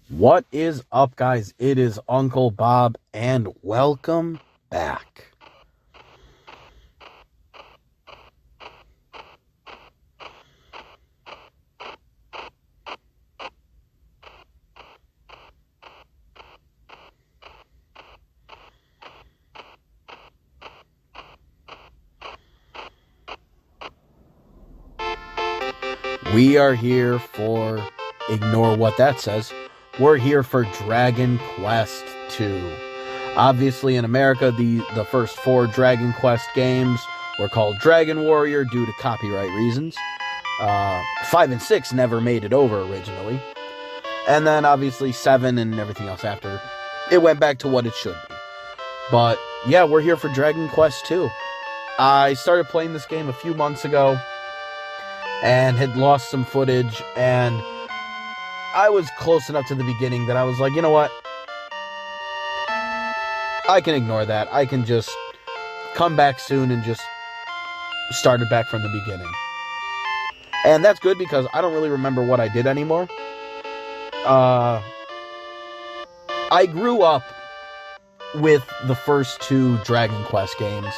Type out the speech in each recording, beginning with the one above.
What is up, guys? It is Uncle Bob, and welcome back. We are here for, ignore what that says, we're here for Dragon Quest II. Obviously, in America, the first 4 Dragon Quest games were called Dragon Warrior due to copyright reasons. 5 and 6 never made it over originally. And then, obviously, 7 and everything else after, it went back to what it should be. But, yeah, we're here for Dragon Quest II. I started playing this game a few months ago and had lost some footage, and I was close enough to the beginning that I was like, you know what? I can ignore that. I can just come back soon and just start it back from the beginning. And that's good because I don't really remember what I did anymore. I grew up with the first 2 Dragon Quest games.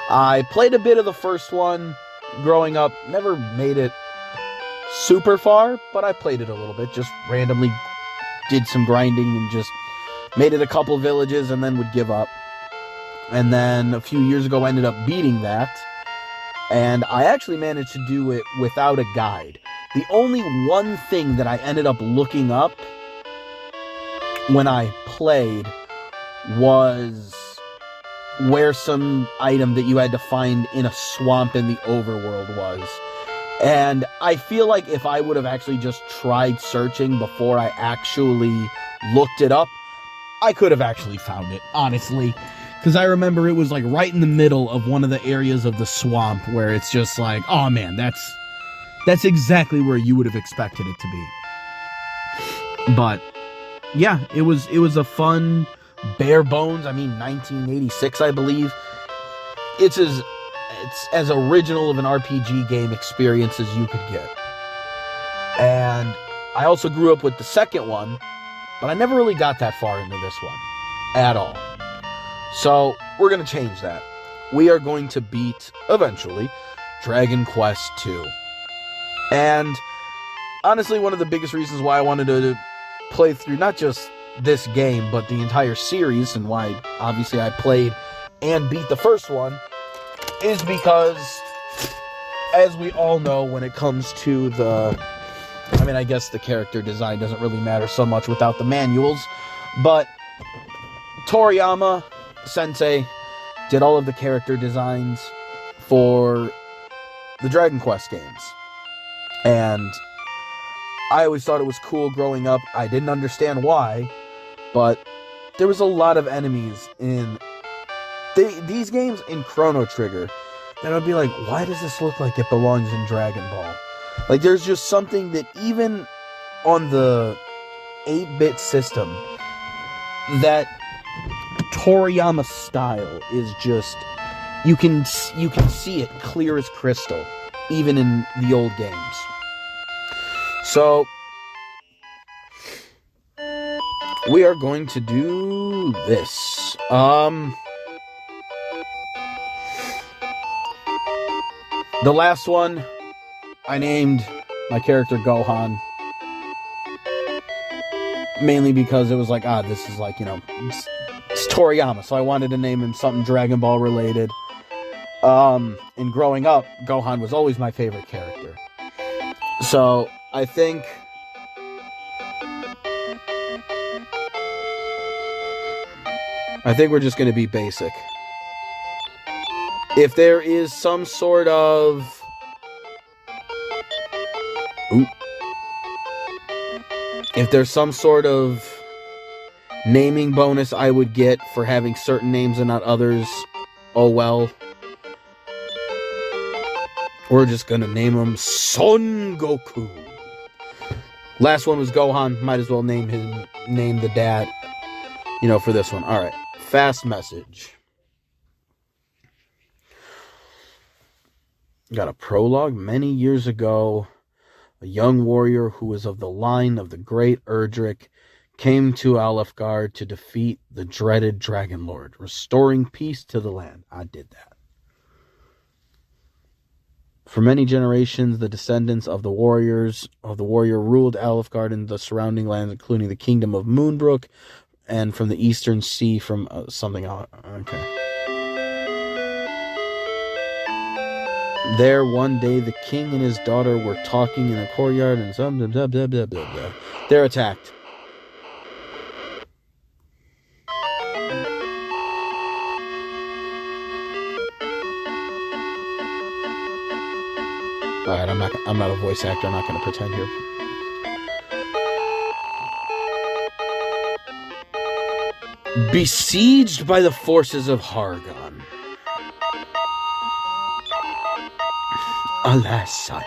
I played a bit of the first one growing up, never made it super far, but I played it a little bit, just randomly did some grinding and just made it a couple villages and then would give up. And then a few years ago ended up beating that, and I actually managed to do it without a guide. The only one thing that I ended up looking up when I played was where some item that you had to find in a swamp in the overworld was. And I feel like if I would have actually just tried searching before I actually looked it up, I could have actually found it, honestly. Because I remember it was like right in the middle of one of the areas of the swamp where it's just like, oh man, that's exactly where you would have expected it to be. But yeah, it was a fun, bare bones, 1986, I believe. It's as original of an RPG game experience as you could get. And I also grew up with the second one, but I never really got that far into this one at all. So we're going to change that. We are going to beat, eventually, Dragon Quest II. And honestly, one of the biggest reasons why I wanted to play through not just this game, but the entire series, and why obviously I played and beat the first one, is because, as we all know, when it comes to I guess the character design doesn't really matter so much without the manuals, but Toriyama Sensei did all of the character designs for the Dragon Quest games. And I always thought it was cool growing up. I didn't understand why, but there was a lot of enemies in these games in Chrono Trigger that I'd be like, why does this look like it belongs in Dragon Ball? Like, there's just something that even on the 8-bit system, that Toriyama style is just, you can see it clear as crystal, even in the old games. So we are going to do this. The last one, I named my character Gohan. Mainly because it was like, this is like, it's Toriyama, so I wanted to name him something Dragon Ball related. And growing up, Gohan was always my favorite character. So, I think we're just going to be basic. If there is some sort of... If there's some sort of naming bonus I would get for having certain names and not others, oh well. We're just gonna name him Son Goku. Last one was Gohan. Might as well name the dad, for this one. Alright. Fast message. Got a prologue. Many years ago, a young warrior who was of the line of the great Erdrick came to Alefgard to defeat the dreaded Dragon Lord, restoring peace to the land. I did that. For many generations, the descendants of the warrior ruled Alefgard and the surrounding lands, including the kingdom of Moonbrook, and from the eastern sea from something else. Okay. There, one day, the king and his daughter were talking in the courtyard, and blah, blah, blah, blah, blah. They're attacked. Alright, I'm not a voice actor. I'm not going to pretend here. Besieged by the forces of Hargon. Alas, sire.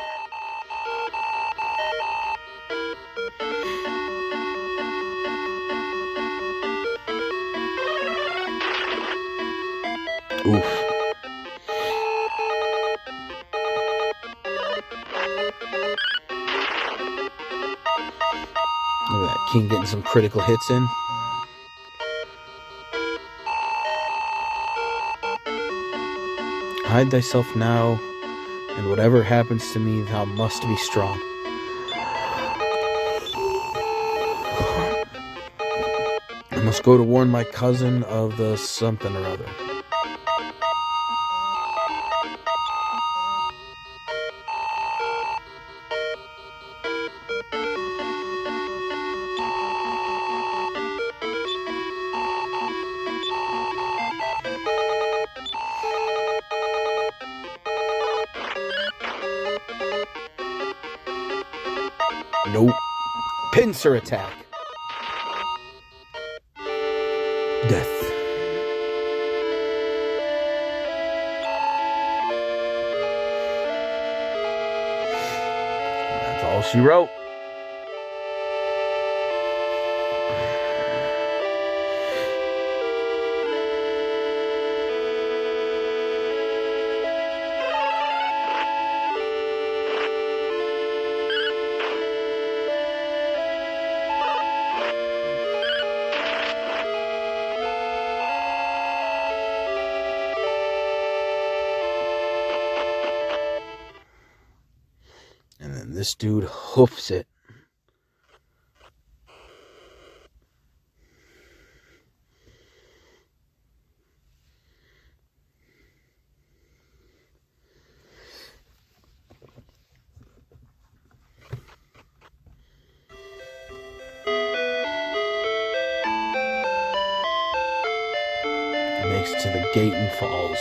Oof. Look at that, King getting some critical hits in. Hide thyself now, and whatever happens to me, thou must be strong. I must go to warn my cousin of the something or other. Nope. Pincer attack. Death. That's all she wrote. And then this dude hoofs it. Makes to the gate and falls.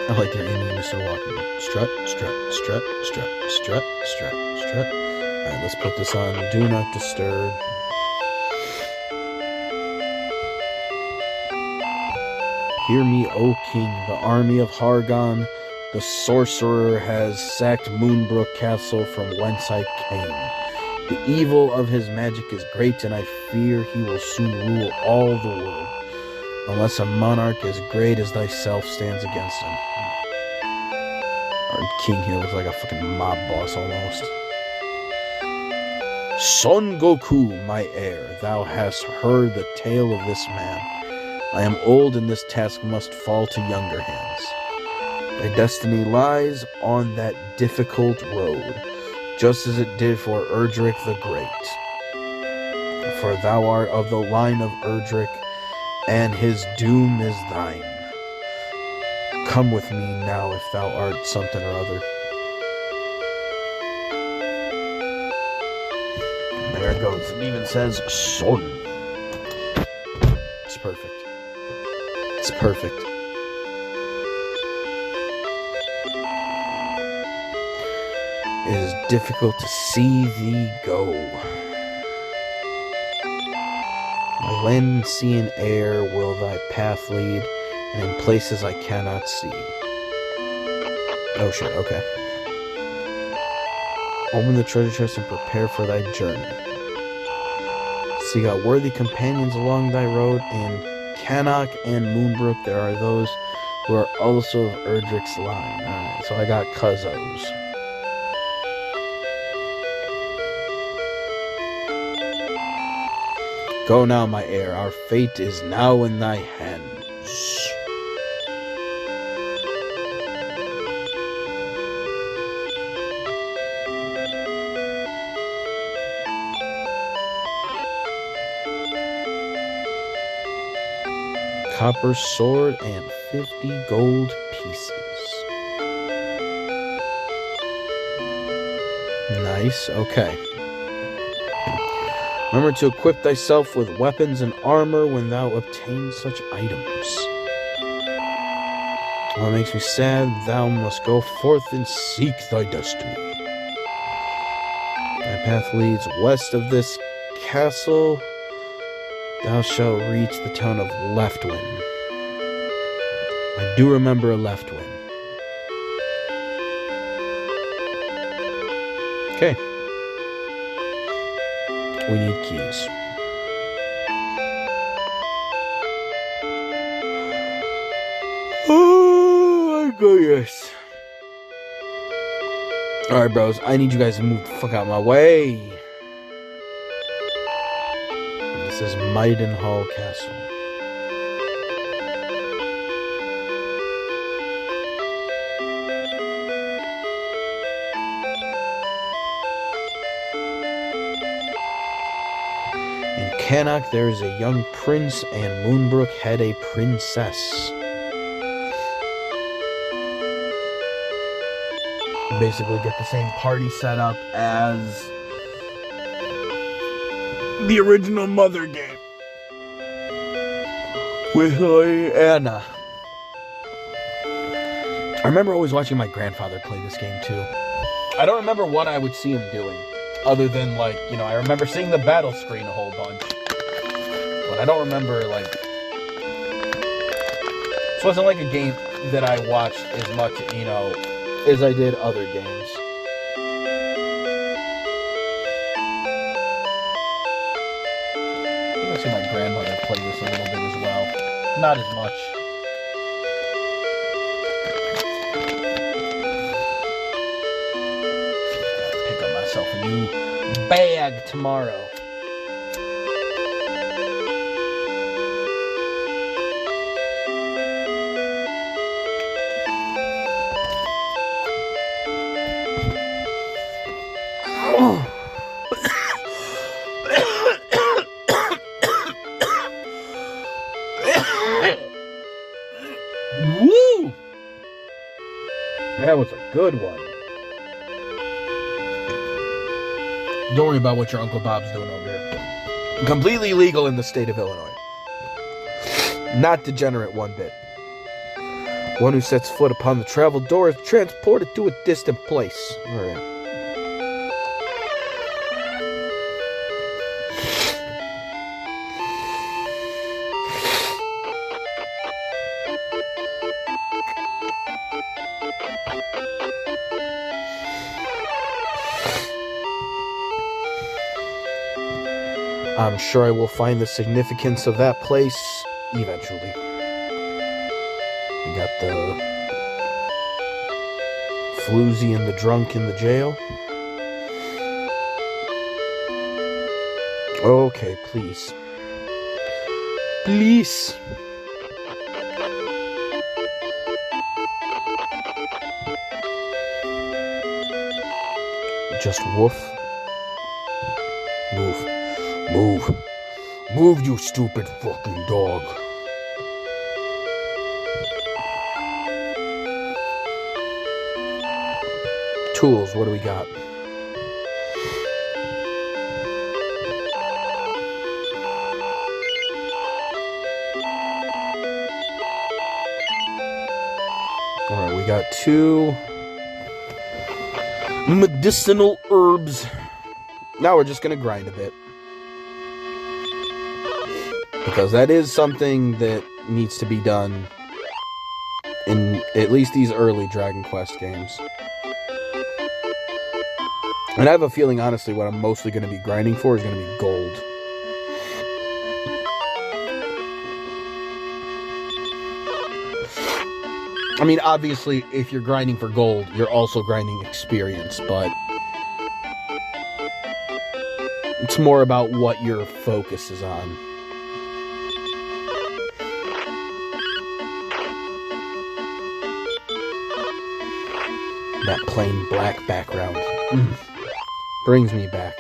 I like their aiming when they start walking. Strut, strut, strut, strut, strut, strut, strut. Alright, let's put this on Do Not Disturb. Hear me, O King, the army of Hargon, the sorcerer, has sacked Moonbrook Castle from whence I came. The evil of his magic is great, and I fear he will soon rule all the world, unless a monarch as great as thyself stands against him. Our king here looks like a fucking mob boss almost. Son Goku, my heir, thou hast heard the tale of this man. I am old, and this task must fall to younger hands. Thy destiny lies on that difficult road, just as it did for Erdrick the Great. For thou art of the line of Erdrick, and his doom is thine. Come with me now if thou art something or other. And there it goes. It even says son. It's perfect. It's perfect. It is difficult to see thee go. My land, sea, and air will thy path lead, and in places I cannot see. Oh shit, okay. Open the treasure chest and prepare for thy journey. Seek out worthy companions along thy road, and Cannock and Moonbrook. There are those who are also of Erdrick's line. Alright, so I got Cuzzos. Go now, my heir. Our fate is now in thy hands. Copper sword and 50 gold pieces. Nice, okay. Remember to equip thyself with weapons and armor when thou obtain such items. What makes me sad, thou must go forth and seek thy destiny. Thy path leads west of this castle. Thou shalt reach the town of Leftwyn. I do remember a Leftwyn. Okay. We need keys. Oh my goodness. Alright, bros. I need you guys to move the fuck out of my way. This is Maidenhall Castle. In Cannock there is a young prince, and Moonbrook had a princess. Basically get the same party setup as the original Mother game with Anna. I remember always watching my grandfather play this game too. I don't remember what I would see him doing, other than like, you know, I remember seeing the battle screen a whole bunch, but I don't remember like, this wasn't like a game that I watched as much, you know, as I did other games. I see my grandmother play this a little bit as well. Not as much. Pick up myself a new bag tomorrow. Woo! That was a good one. Don't worry about what your Uncle Bob's doing over here. Completely legal in the state of Illinois. Not degenerate one bit. One who sets foot upon the travel door is transported to a distant place. Alright. I'm sure I will find the significance of that place eventually. We got the floozy and the drunk in the jail. Okay, please. Please. Just woof. Move. Move. Move, you stupid fucking dog. Tools, what do we got? Alright, we got 2 medicinal herbs. Now we're just gonna grind a bit. Because that is something that needs to be done in at least these early Dragon Quest games. And I have a feeling, honestly, what I'm mostly going to be grinding for is going to be gold. I mean, obviously, if you're grinding for gold, you're also grinding experience, but it's more about what your focus is on. That plain black background brings me back.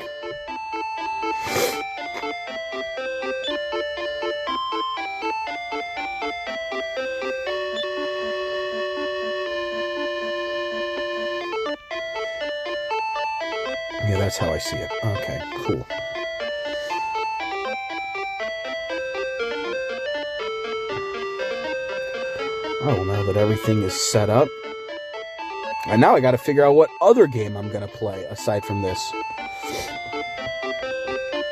Yeah, that's how I see it. Okay, cool. Oh, now that everything is set up, and now I gotta figure out what other game I'm gonna play aside from this.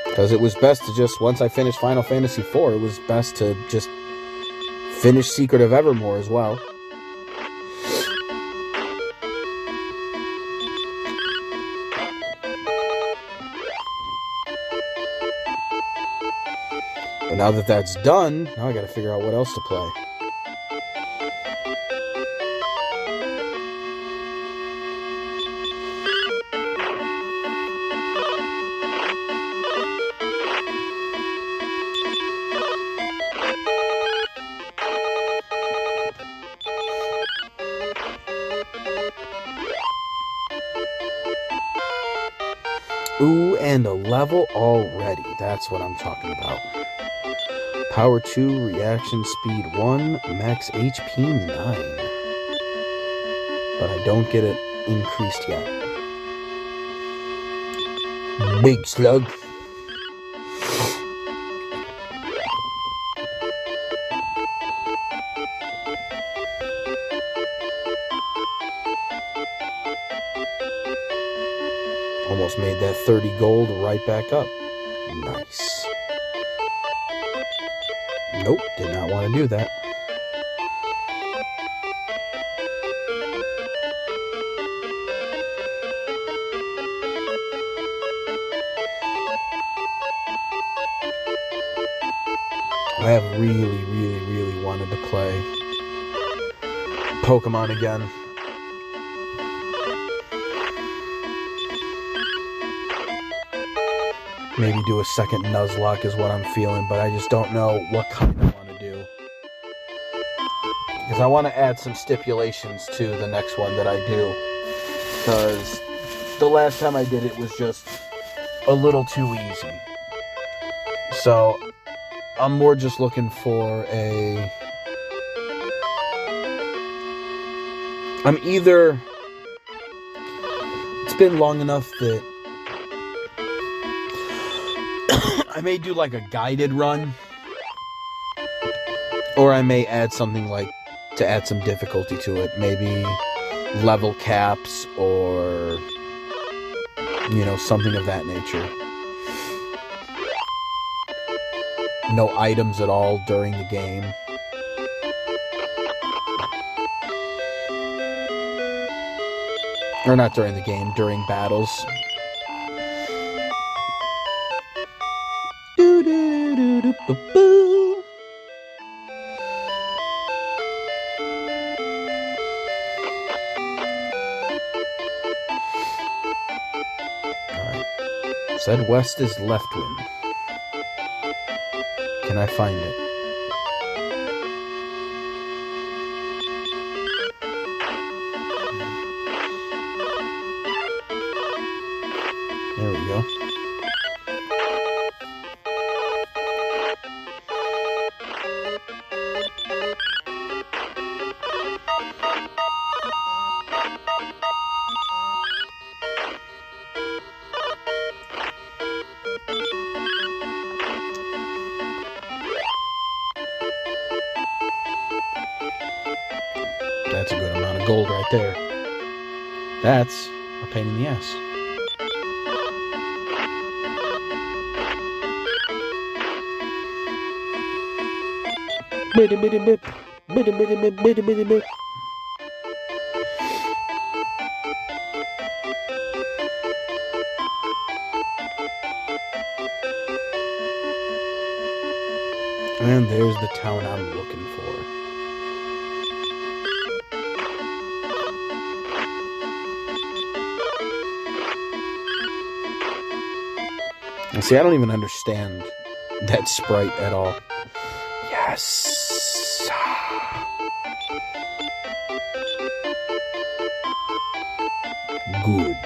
Because it was best to just, once I finished Final Fantasy IV, it was best to just finish Secret of Evermore as well. But now that that's done, now I gotta figure out what else to play. Ooh, and a level already. That's what I'm talking about. Power 2, reaction speed 1, max HP 9. But I don't get it increased yet. Big slug. Almost made that 30 gold right back up. Nice. Nope, did not want to do that. I have really wanted to play Pokemon again. Maybe do a second Nuzlocke is what I'm feeling, but I just don't know what kind I want to do. Because I want to add some stipulations to the next one that I do. Because the last time I did it was just a little too easy. So I'm more just looking for a... I'm either... It's been long enough that I may do like a guided run, or I may add something like to add some difficulty to it. Maybe level caps or, you know, something of that nature. No items at all during the game. Or not during the game, during battles. Alright. Said west is left wind. Can I find it? There we go. That's a good amount of gold right there. That's a pain in the ass. Bitty bitty bip. Bitty bitty bip. Bitty bitty bip. And there's the town I'm looking for. And see, I don't even understand that sprite at all. Yes. Good.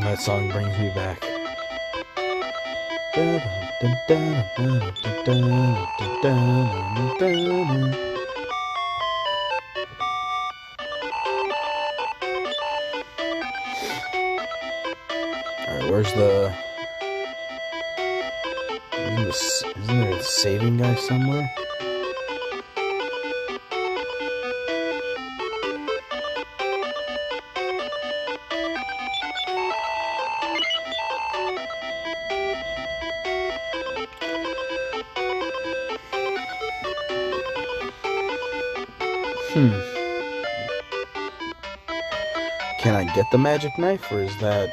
That song brings me back. Alright, where's the... Isn't there a saving guy somewhere? Can I get the magic knife, or is that...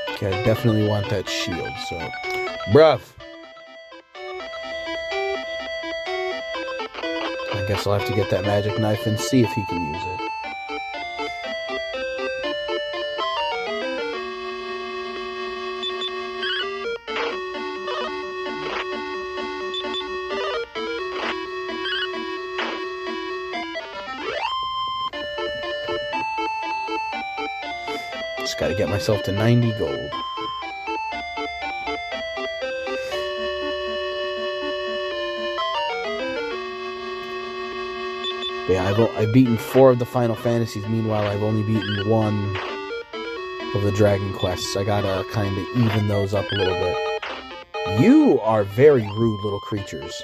Okay, I definitely want that shield, so... Bruv! I guess I'll have to get that magic knife and see if he can use it. Just gotta get myself to 90 gold. But yeah, I've beaten 4 of the Final Fantasies. Meanwhile, I've only beaten 1 of the Dragon Quests. I gotta kind of even those up a little bit. You are very rude little creatures.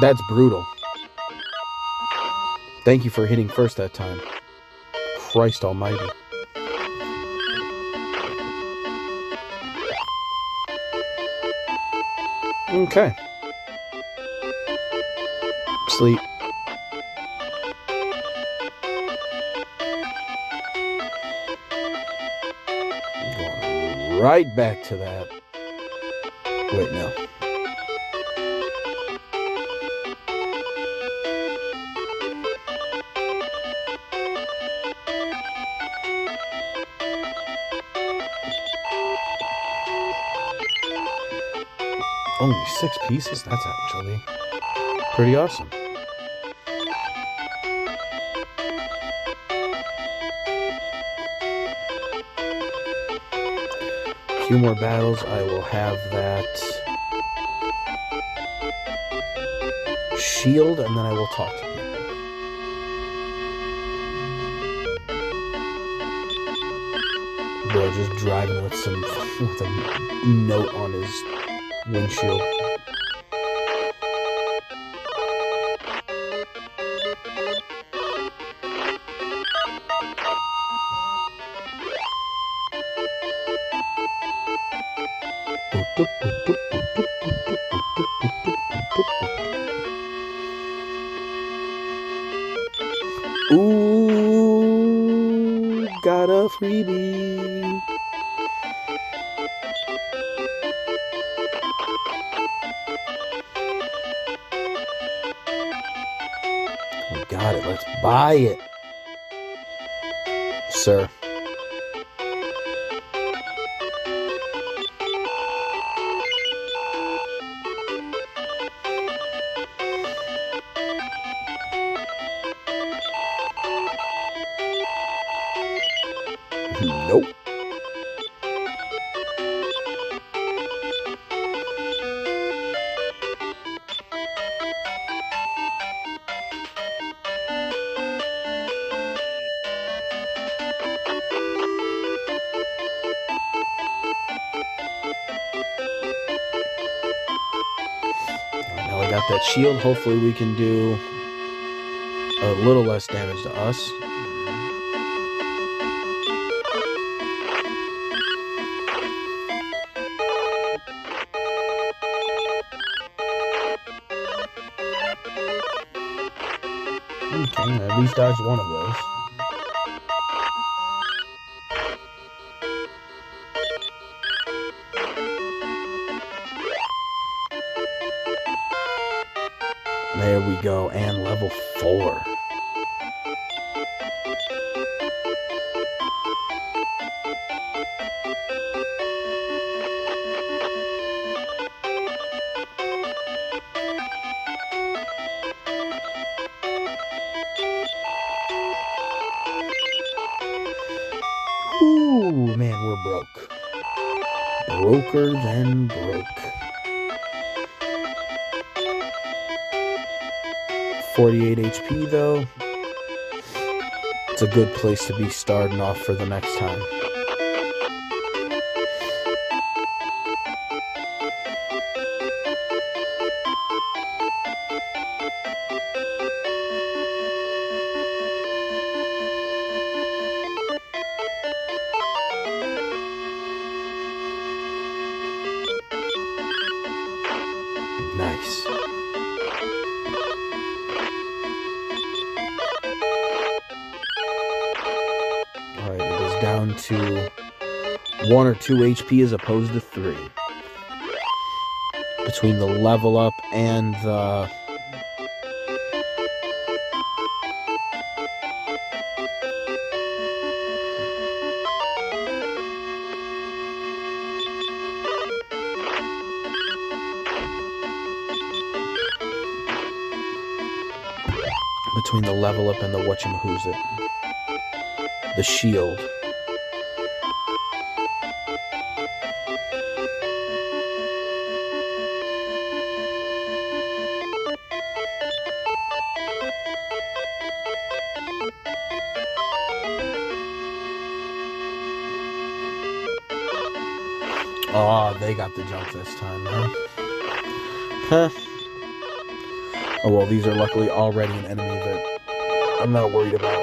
That's brutal. Thank you for hitting first that time. Christ almighty. Okay. Sleep. Going right back to that. Wait, no. Only 6 pieces? That's actually pretty awesome. A few more battles, I will have that shield, and then I will talk to people. Bro, just driving with a note on his windshield. Ooh, got a freebie. We got it. Let's buy it, sir. Nope. got that shield. Hopefully we can do a little less damage to us. Okay, at least dodged one of those. There we go, and level 4. Ooh, man, we're broke. Broker than broke. 48 HP though. It's a good place to be starting off for the next time. Nice. Alright, it is down to 1 or 2 HP as opposed to 3. Between the level up and the... between the level up and the whatchamahoosit. The shield. Oh, they got the jump this time, huh? Huh. Oh, well, these are luckily already an enemy that I'm not worried about.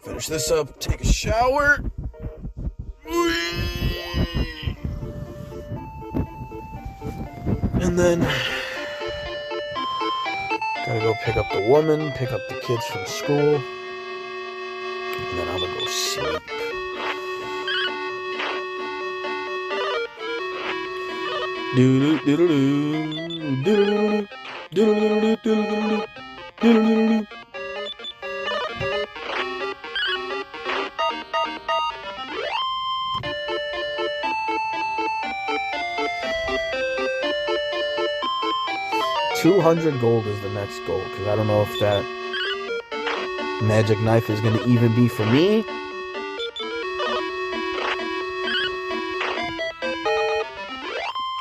Finish this up, take a shower. And then gotta go pick up the woman, pick up the kids from school. And then I'm gonna go sleep. Doodle-doodle-doo, doodle-doodle-doo, doodle-doodle-doo, doodle-doodle-doo, doodle-doodle-doo. $200 gold is the next goal, because I don't know if that magic knife is going to even be for me.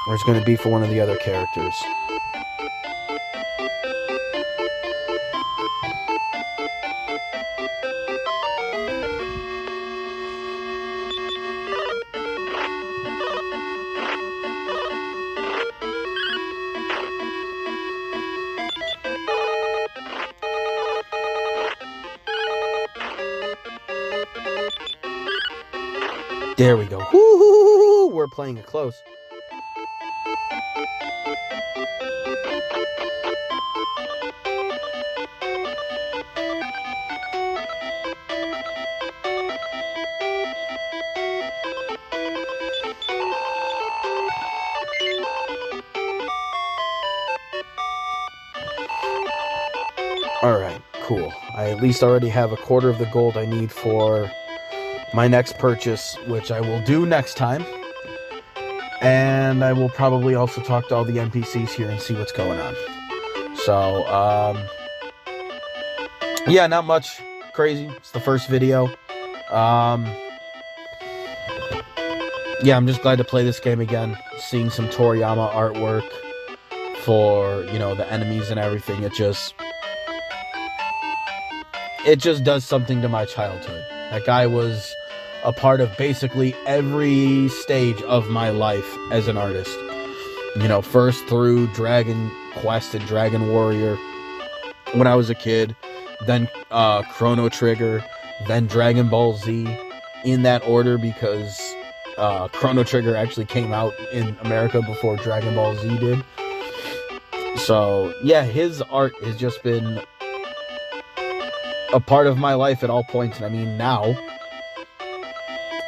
Or it's going to be for one of the other characters. There we go. Woo-hoo-hoo-hoo! We're playing it close. Alright, cool. I at least already have a quarter of the gold I need for my next purchase, which I will do next time. And I will probably also talk to all the NPCs here and see what's going on. So, yeah, not much crazy. It's the first video. Yeah, I'm just glad to play this game again. Seeing some Toriyama artwork for, you know, the enemies and everything. It just does something to my childhood. That guy was a part of basically every stage of my life as an artist. You know, first through Dragon Quest and Dragon Warrior when I was a kid, then Chrono Trigger, then Dragon Ball Z, in that order, because Chrono Trigger actually came out in America before Dragon Ball Z did. So, yeah, his art has just been a part of my life at all points. And I mean, now,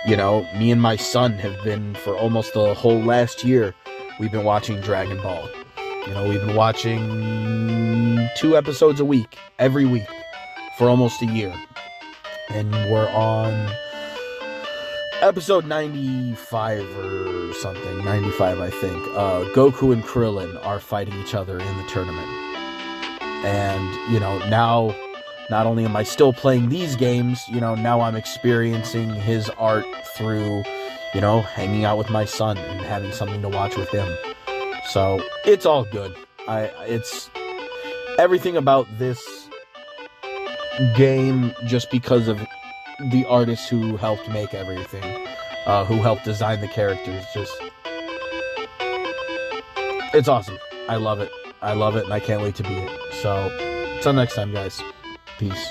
you know, me and my son have been, for almost the whole last year, we've been watching Dragon Ball. You know, we've been watching 2 episodes a week, every week, for almost a year. And we're on episode 95 or something, 95 I think. Goku and Krillin are fighting each other in the tournament. And, you know, now, not only am I still playing these games, you know, now I'm experiencing his art through, you know, hanging out with my son and having something to watch with him. So, it's all good. It's everything about this game, just because of the artists who helped make everything, who helped design the characters. Just, it's awesome. I love it. I love it, and I can't wait to beat it. So, until next time, guys. Peace.